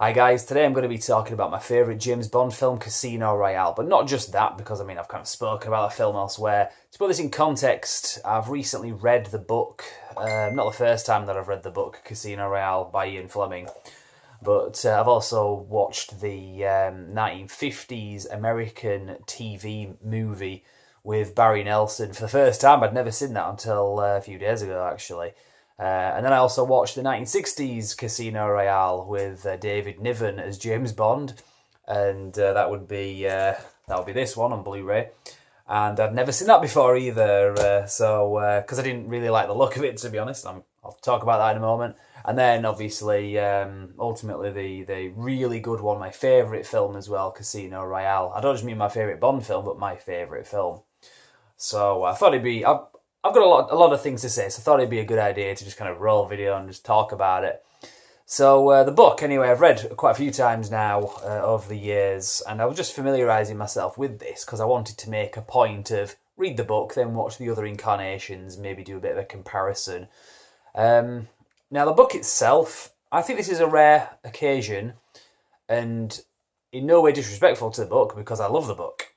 Hi guys, today I'm going to be talking about my favourite James Bond film, Casino Royale. But not just that, because I've kind of spoken about the film elsewhere. To put this in context, I've recently read the book, not the first time that I've read the book, Casino Royale by Ian Fleming, but I've also watched the 1950s American TV movie with Barry Nelson for the first time. I'd never seen that until a few days ago, actually. And then I also watched the 1960s Casino Royale with David Niven as James Bond, and that would be this one on Blu-ray. And I'd never seen that before either, because I didn't really like the look of it, to be honest. I'll talk about that in a moment. And then obviously, ultimately, the really good one, my favourite film as well, Casino Royale. I don't just mean my favourite Bond film, but my favourite film. So I thought it'd be. I've got a lot of things to say, so I thought it'd be a good idea to just kind of roll video and just talk about it. So the book, anyway, I've read quite a few times now over the years, and I was just familiarising myself with this because I wanted to make a point of read the book, then watch the other incarnations, maybe do a bit of a comparison. Now, the book itself, I think this is a rare occasion, and in no way disrespectful to the book, because I love the book.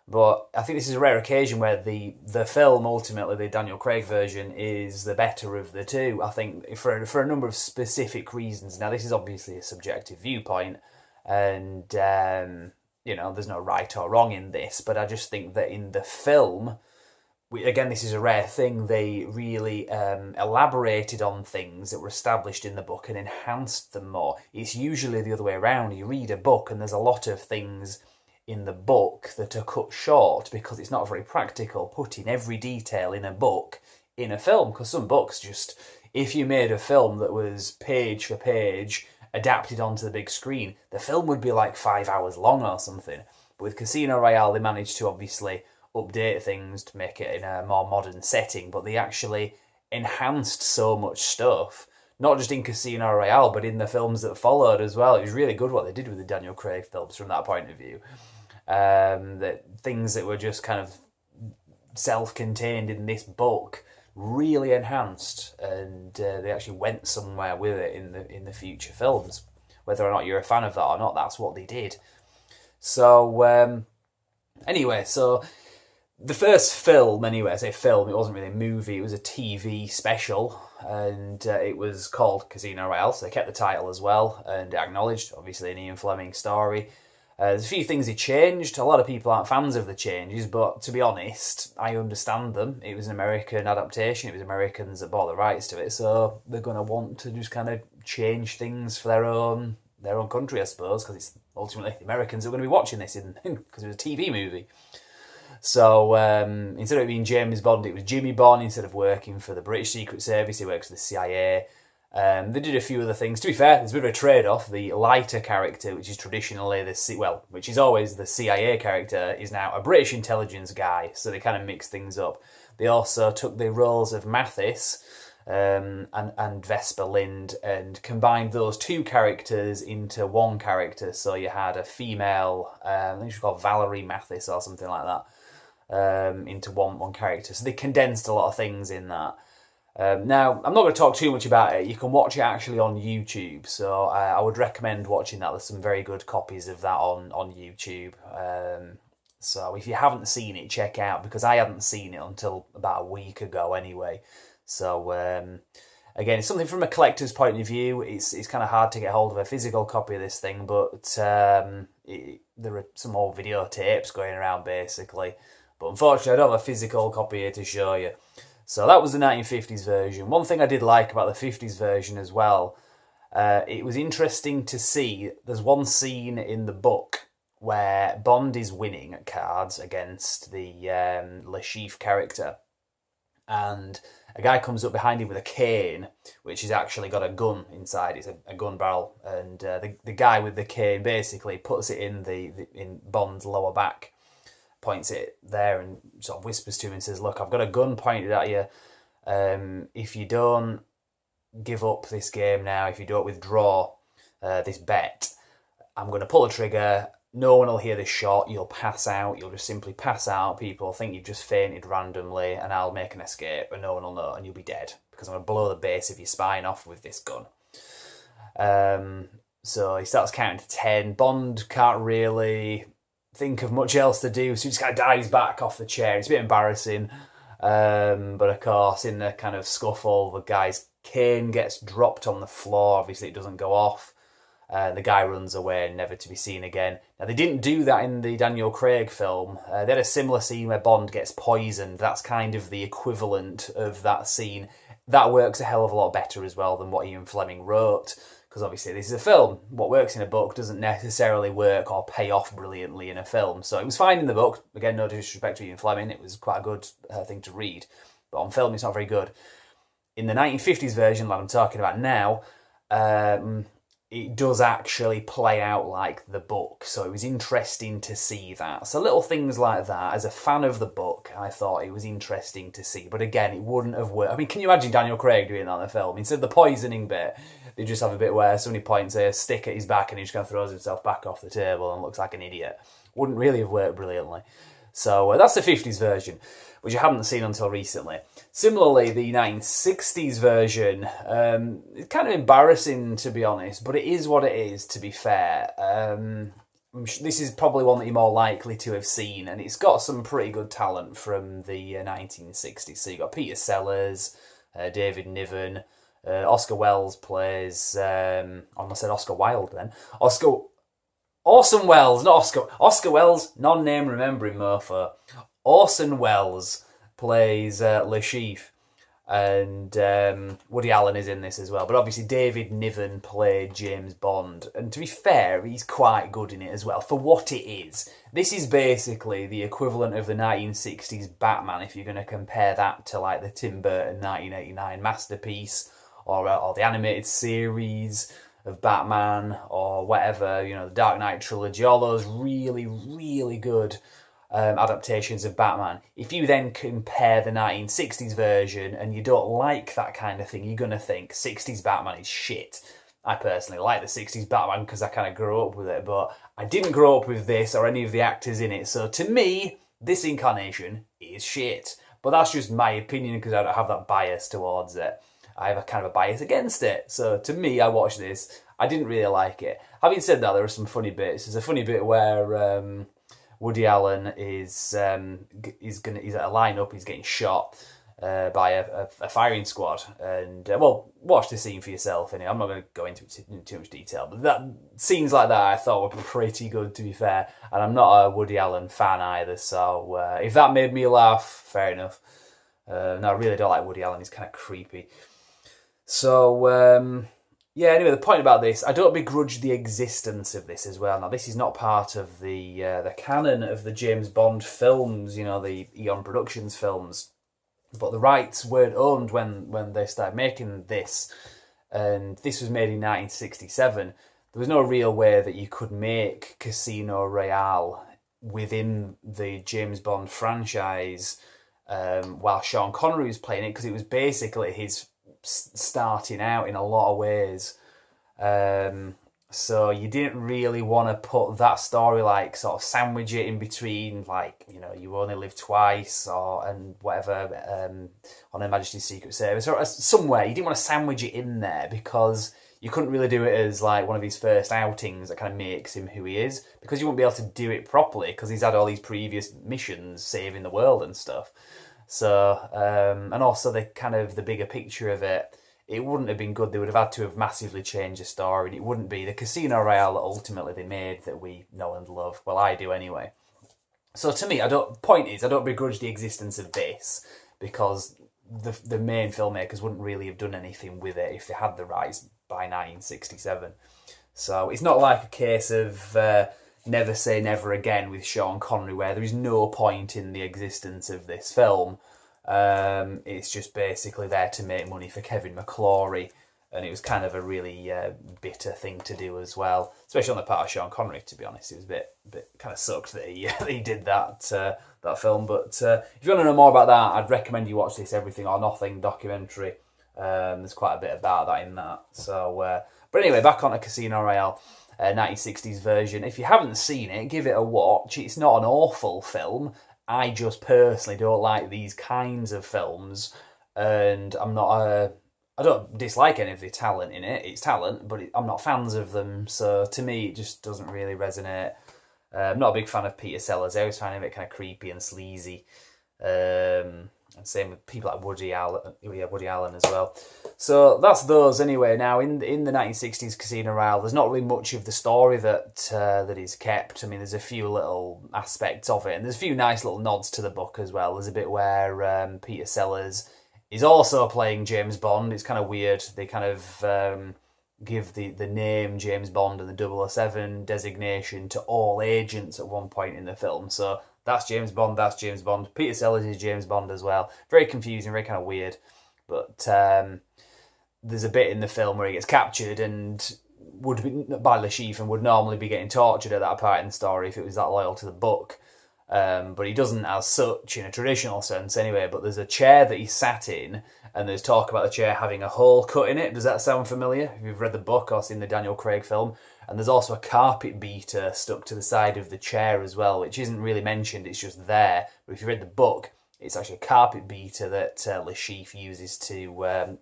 But I think this is a rare occasion where the film, ultimately, the Daniel Craig version, is the better of the two. I think for a number of specific reasons. Now, this is obviously a subjective viewpoint, and, there's no right or wrong in this. But I just think that in the film, again, this is a rare thing, they really elaborated on things that were established in the book and enhanced them more. It's usually the other way around. You read a book and there's a lot of things in the book that are cut short because it's not very practical putting every detail in a book in a film, because some books just, if you made a film that was page for page adapted onto the big screen, the film would be like 5 hours long or something. But with Casino Royale, they managed to obviously update things to make it in a more modern setting, but they actually enhanced so much stuff, not just in Casino Royale, but in the films that followed as well. It was really good what they did with the Daniel Craig films from that point of view. That things that were just kind of self-contained in this book really enhanced, and they actually went somewhere with it in the future films. Whether or not you're a fan of that or not, that's what they did. So anyway, so the first film, anyway, I say film, it wasn't really a movie, it was a TV special, and it was called Casino Royale, so they kept the title as well, and acknowledged, obviously, an Ian Fleming story. There's a few things they changed. A lot of people aren't fans of the changes, but to be honest, I understand them. It was an American adaptation. It was Americans that bought the rights to it, so they're going to want to just kind of change things for their own country, I suppose, because it's ultimately the Americans who are going to be watching this because it was a TV movie. So instead of it being James Bond, it was Jimmy Bond. Instead of working for the British Secret Service, he works for the CIA. They did a few other things. To be fair, there's a bit of a trade-off. The lighter character, which is traditionally which is always the CIA character, is now a British intelligence guy. So they kind of mixed things up. They also took the roles of Mathis and Vesper Lind and combined those two characters into one character. So you had a female, I think she was called Valerie Mathis or something like that, into one character. So they condensed a lot of things in that. Now, I'm not going to talk too much about it. You can watch it actually on YouTube, so I would recommend watching that. There's some very good copies of that on YouTube. So if you haven't seen it, check out, because I hadn't seen it until about a week ago anyway. So again, it's something from a collector's point of view. It's kind of hard to get hold of a physical copy of this thing, but there are some old videotapes going around basically. But unfortunately, I don't have a physical copy here to show you. So that was the 1950s version. One thing I did like about the 50s version as well, it was interesting to see, there's one scene in the book where Bond is winning at cards against the Le Chiffre character. And a guy comes up behind him with a cane, which has actually got a gun inside. It's a gun barrel. And the guy with the cane basically puts it in Bond's lower back, points it there and sort of whispers to him and says, "Look, I've got a gun pointed at you. If you don't give up this game now, if you don't withdraw this bet, I'm going to pull the trigger. No one will hear this shot. You'll pass out. You'll just simply pass out. People think you've just fainted randomly, and I'll make an escape, and no one will know, and you'll be dead because I'm going to blow the base of your spine off with this gun." So he starts counting to 10. Bond can't really think of much else to do, so he just kind of dives back off the chair. It's a bit embarrassing. But of course, in the kind of scuffle, the guy's cane gets dropped on the floor. Obviously, it doesn't go off. The guy runs away, never to be seen again. Now, they didn't do that in the Daniel Craig film. They had a similar scene where Bond gets poisoned. That's kind of the equivalent of that scene. That works a hell of a lot better as well than what Ian Fleming wrote. Because obviously this is a film. What works in a book doesn't necessarily work or pay off brilliantly in a film. So it was fine in the book. Again, no disrespect to Ian Fleming. It was quite a good thing to read. But on film, it's not very good. In the 1950s version, like I'm talking about now, it does actually play out like the book. So it was interesting to see that. So little things like that, as a fan of the book, I thought it was interesting to see. But again, it wouldn't have worked. I mean, can you imagine Daniel Craig doing that in the film? Instead of the poisoning bit, they just have a bit where somebody points a stick at his back and he just kind of throws himself back off the table and looks like an idiot. Wouldn't really have worked brilliantly. So that's the 50s version, which I haven't seen until recently. Similarly, the 1960s version, it's kind of embarrassing to be honest, but it is what it is, to be fair. This is probably one that you're more likely to have seen, and it's got some pretty good talent from the 1960s. So you've got Peter Sellers, David Niven, Oscar Wilde plays, I almost said Oscar Wilde then. Orson Welles, not Oscar. Oscar Welles, non-name remembering mofo. Orson Welles plays Le Chiffre, and Woody Allen is in this as well. But obviously David Niven played James Bond, and to be fair, he's quite good in it as well for what it is. This is basically the equivalent of the 1960s Batman, if you're going to compare that to like the Tim Burton 1989 masterpiece, or the animated series of Batman, or whatever, the Dark Knight trilogy, all those really, really good adaptations of Batman. If you then compare the 1960s version and you don't like that kind of thing, you're going to think 60s Batman is shit. I personally like the 60s Batman because I kind of grew up with it, but I didn't grow up with this or any of the actors in it, so to me, this incarnation is shit. But that's just my opinion because I don't have that bias towards it. I have a kind of a bias against it. So to me, I watched this. I didn't really like it. Having said that, there are some funny bits. There's a funny bit where Woody Allen is he's at a lineup. He's getting shot by a firing squad. And watch the scene for yourself. Anyway, I'm not going to go into it in too much detail. But scenes like that I thought were pretty good, to be fair. And I'm not a Woody Allen fan either. So if that made me laugh, fair enough. No, I really don't like Woody Allen. He's kind of creepy. So, anyway, the point about this, I don't begrudge the existence of this as well. Now, this is not part of the canon of the James Bond films, the Eon Productions films. But the rights weren't owned when they started making this. And this was made in 1967. There was no real way that you could make Casino Royale within the James Bond franchise while Sean Connery was playing it, because it was basically his starting out in a lot of ways. So you didn't really want to put that story, like, sort of sandwich it in between, like, You Only Live Twice and whatever, on Her Majesty's Secret Service, or somewhere. You didn't want to sandwich it in there because you couldn't really do it as like one of his first outings that kind of makes him who he is, because you wouldn't be able to do it properly because he's had all these previous missions saving the world and stuff. So, and also the bigger picture of it, it wouldn't have been good. They would have had to have massively changed the story, and it wouldn't be the Casino Royale that ultimately they made that we know and love. Well, I do anyway. So to me, I don't begrudge the existence of this, because the main filmmakers wouldn't really have done anything with it if they had the rights by 1967. So it's not like a case of Never Say Never Again with Sean Connery, where there is no point in the existence of this film. It's just basically there to make money for Kevin McClory, and it was kind of a really bitter thing to do as well, especially on the part of Sean Connery, to be honest. It was a bit kind of sucked that he did that film. But if you want to know more about that, I'd recommend you watch this Everything or Nothing documentary. There's quite a bit about that in that. So, but anyway, back on to Casino Royale. 1960s version. If you haven't seen it, give it a watch. It's not an awful film. I just personally don't like these kinds of films, and I'm not I don't dislike any of the talent in it. It's talent, but I'm not fans of them. So to me, it just doesn't really resonate. I'm not a big fan of Peter Sellers. I always find him a bit kind of creepy and sleazy. And same with people like Woody Allen as well. So that's those anyway. Now in the 1960s Casino Royale, there's not really much of the story that is kept. I mean, there's a few little aspects of it, and there's a few nice little nods to the book as well. There's a bit where Peter Sellers is also playing James Bond. It's kind of weird. They kind of give the name James Bond and the 007 designation to all agents at one point in the film. So that's James Bond, that's James Bond. Peter Sellers is James Bond as well. Very confusing, very kind of weird. But there's a bit in the film where he gets captured and would be by Le Chiffre and would normally be getting tortured at that part in the story if it was that loyal to the book. But he doesn't as such in a traditional sense anyway. But there's a chair that he sat in, and there's talk about the chair having a hole cut in it. Does that sound familiar? If you've read the book or seen the Daniel Craig film. And there's also a carpet beater stuck to the side of the chair as well, which isn't really mentioned, it's just there. But if you read the book, it's actually a carpet beater that Le Chiffre uses to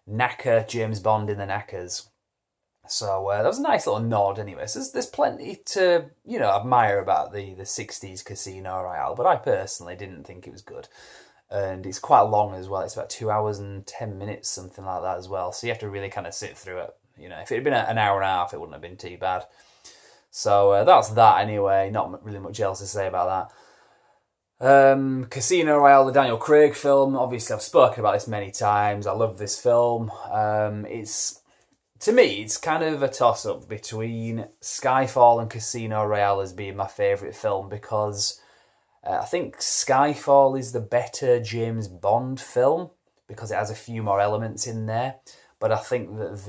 knacker James Bond in the knackers. So that was a nice little nod anyway. So there's plenty to, admire about the 60s Casino Royale, but I personally didn't think it was good. And it's quite long as well. It's about 2 hours and 10 minutes, something like that as well. So you have to really kind of sit through it. If it had been an hour and a half, it wouldn't have been too bad. So that's that anyway. Not really much else to say about that. Casino Royale, the Daniel Craig film. Obviously, I've spoken about this many times. I love this film. To me, it's kind of a toss-up between Skyfall and Casino Royale as being my favourite film because I think Skyfall is the better James Bond film because it has a few more elements in there. But I think that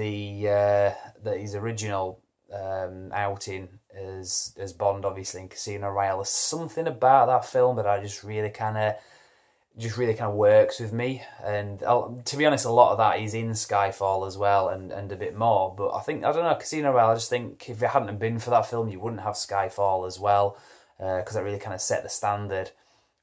that his original outing as Bond, obviously in Casino Royale, there's something about that film that I just really kind of works with me. And to be honest, a lot of that is in Skyfall as well, and a bit more. But I don't know, Casino Royale, I just think if it hadn't been for that film, you wouldn't have Skyfall as well, because that really kind of set the standard.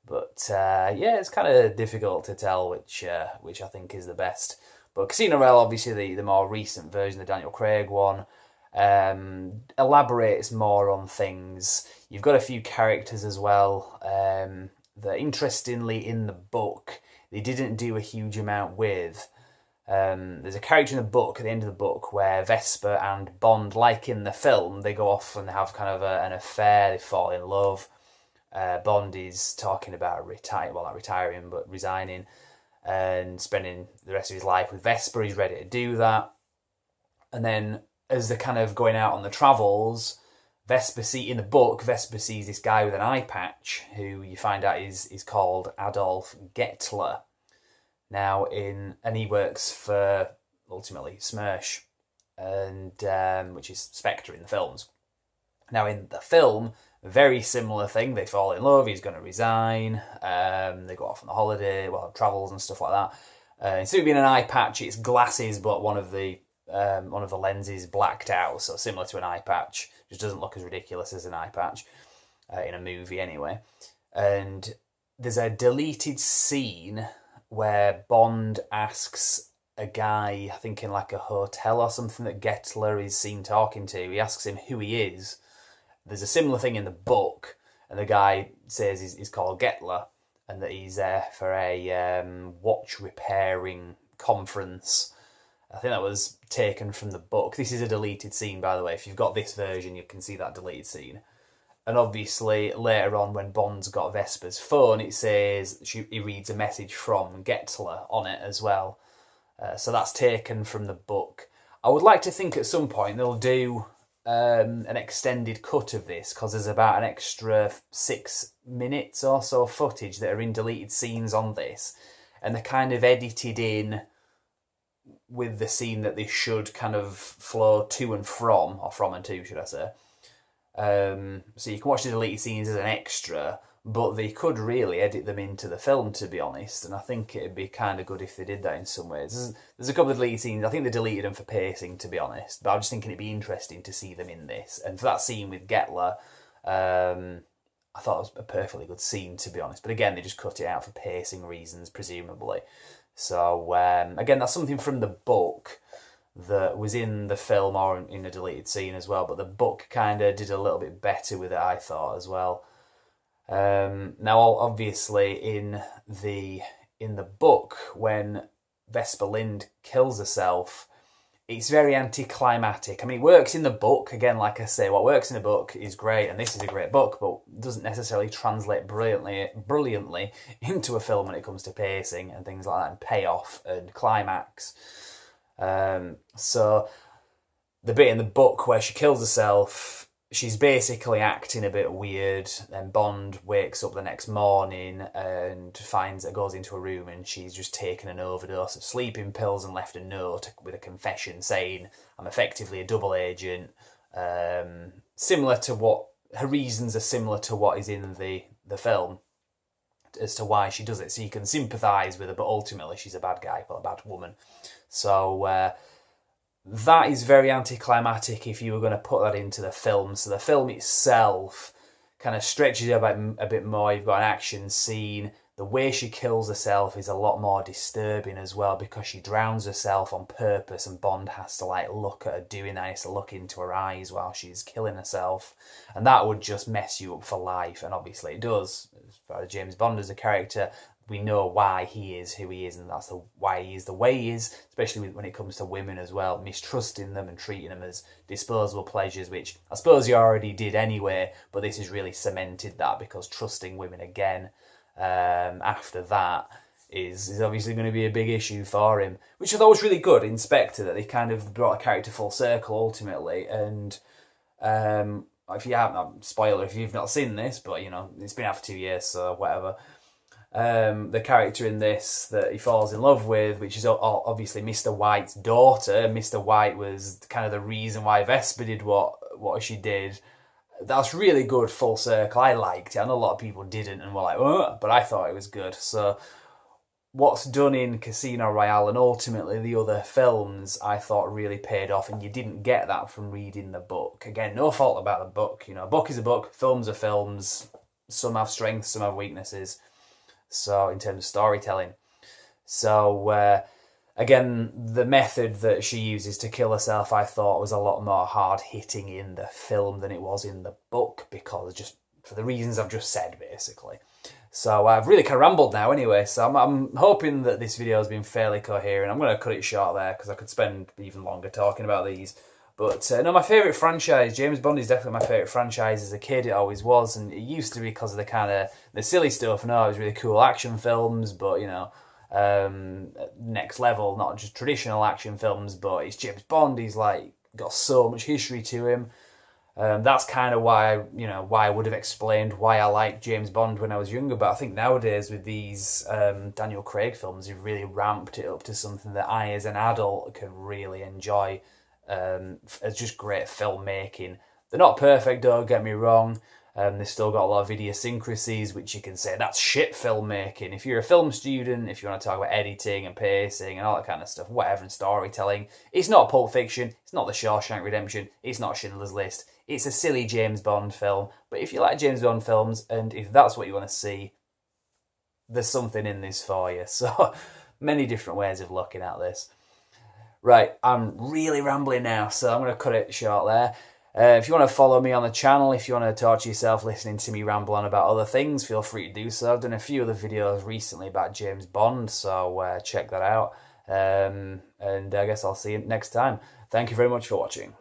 But it's kind of difficult to tell which I think is the best. But Casino Royale, obviously the more recent version, the Daniel Craig one, elaborates more on things. You've got a few characters as well that, interestingly, in the book, they didn't do a huge amount with. There's a character in the book, at the end of the book, where Vesper and Bond, like in the film, they go off and they have kind of an affair, they fall in love. Bond is talking about not retiring, but resigning, and spending the rest of his life with Vesper. He's ready to do that. And then as they're kind of going out on the travels, Vesper sees this guy with an eye patch who you find out is called Adolf Gettler. Now and he works for ultimately Smersh, and which is Spectre in the films. Now in the film, very similar thing. They fall in love. He's going to resign. They go off on the holiday, travels and stuff like that. Instead of being an eye patch, it's glasses, but one of the lenses blacked out, so similar to an eye patch. Just doesn't look as ridiculous as an eye patch in a movie anyway. And there's a deleted scene where Bond asks a guy, I think in like a hotel or something, that Gettler is seen talking to. He asks him who he is. There's a similar thing in the book, and the guy says he's called Gettler, and that he's there for a watch repairing conference. I think that was taken from the book. This is a deleted scene, by the way. If you've got this version, you can see that deleted scene. And obviously, later on, when Bond's got Vesper's phone, it says he reads a message from Gettler on it as well. So that's taken from the book. I would like to think at some point they'll do an extended cut of this, because there's about an extra 6 minutes or so footage that are in deleted scenes on this, and they're kind of edited in with the scene that they should kind of flow to and from, or from and to, should I say. So you can watch the deleted scenes as an extra, but they could really edit them into the film, to be honest, and I think it'd be kind of good if they did that in some ways. There's a couple of deleted scenes, I think they deleted them for pacing, to be honest, but I'm just thinking it'd be interesting to see them in this. And for that scene with Gettler, I thought it was a perfectly good scene, to be honest, but again, they just cut it out for pacing reasons, presumably. So again, that's something from the book that was in the film or in a deleted scene as well, but the book kind of did a little bit better with it, I thought, as well. Now, obviously, in the book, when Vesper Lynd kills herself, it's very anticlimactic. I mean, it works in the book. Again, like I say, what works in the book is great, and this is a great book, but doesn't necessarily translate brilliantly into a film when it comes to pacing and things like that, and payoff and climax. So the bit in the book where she kills herself, she's basically acting a bit weird, and Bond wakes up the next morning and goes into a room, and she's just taken an overdose of sleeping pills and left a note with a confession saying, I'm effectively a double agent. Similar to what, her reasons are similar to what is in the film as to why she does it. So you can sympathise with her, but ultimately she's a bad guy, well, a bad woman. So that is very anticlimactic if you were going to put that into the film. So the film itself kind of stretches it a bit more. You've got an action scene. The way she kills herself is a lot more disturbing as well, because she drowns herself on purpose, and Bond has to like look at her doing that. He has to look into her eyes while she's killing herself, and that would just mess you up for life. And obviously it does. As far as James Bond as a character, we know why he is who he is, and that's why he is the way he is, especially when it comes to women as well, mistrusting them and treating them as disposable pleasures, which I suppose he already did anyway, but this has really cemented that, because trusting women again after that is obviously going to be a big issue for him, which I thought was really good in Spectre, that they kind of brought a character full circle ultimately. And if you haven't, spoiler if you've not seen this, but you know, it's been out for 2 years, so whatever. The character in this that he falls in love with, which is obviously Mr. White's daughter. Mr. White was kind of the reason why Vesper did what she did. That's really good full circle. I liked it. I know a lot of people didn't and were like, oh, but I thought it was good. So what's done in Casino Royale and ultimately the other films, I thought really paid off, and you didn't get that from reading the book. Again, no fault about the book. You know, a book is a book, films are films. Some have strengths, some have weaknesses. So in terms of storytelling. So again, the method that she uses to kill herself, I thought was a lot more hard-hitting in the film than it was in the book, because just for the reasons I've just said, basically. So I've really kind of rambled now anyway, so I'm hoping that this video has been fairly coherent. I'm going to cut it short there, because I could spend even longer talking about these. But no, my favourite franchise, James Bond is definitely my favourite franchise as a kid. It always was, and it used to be because of the kind of the silly stuff. No, it was really cool action films, but you know, next level, not just traditional action films. But it's James Bond. He's like got so much history to him. That's kind of why I would have explained why I liked James Bond when I was younger. But I think nowadays with these Daniel Craig films, you've really ramped it up to something that I, as an adult, can really enjoy. It's just great filmmaking. They're not perfect, don't get me wrong. They've still got a lot of idiosyncrasies, which you can say that's shit filmmaking. If you're a film student, if you want to talk about editing and pacing and all that kind of stuff, whatever, and storytelling, it's not Pulp Fiction, it's not The Shawshank Redemption, it's not Schindler's List. It's a silly James Bond film. But if you like James Bond films, and if that's what you want to see, there's something in this for you. So many different ways of looking at this. Right, I'm really rambling now, so I'm going to cut it short there. If you want to follow me on the channel, if you want to talk to yourself listening to me ramble on about other things, feel free to do so. I've done a few other videos recently about James Bond, so check that out. And I guess I'll see you next time. Thank you very much for watching.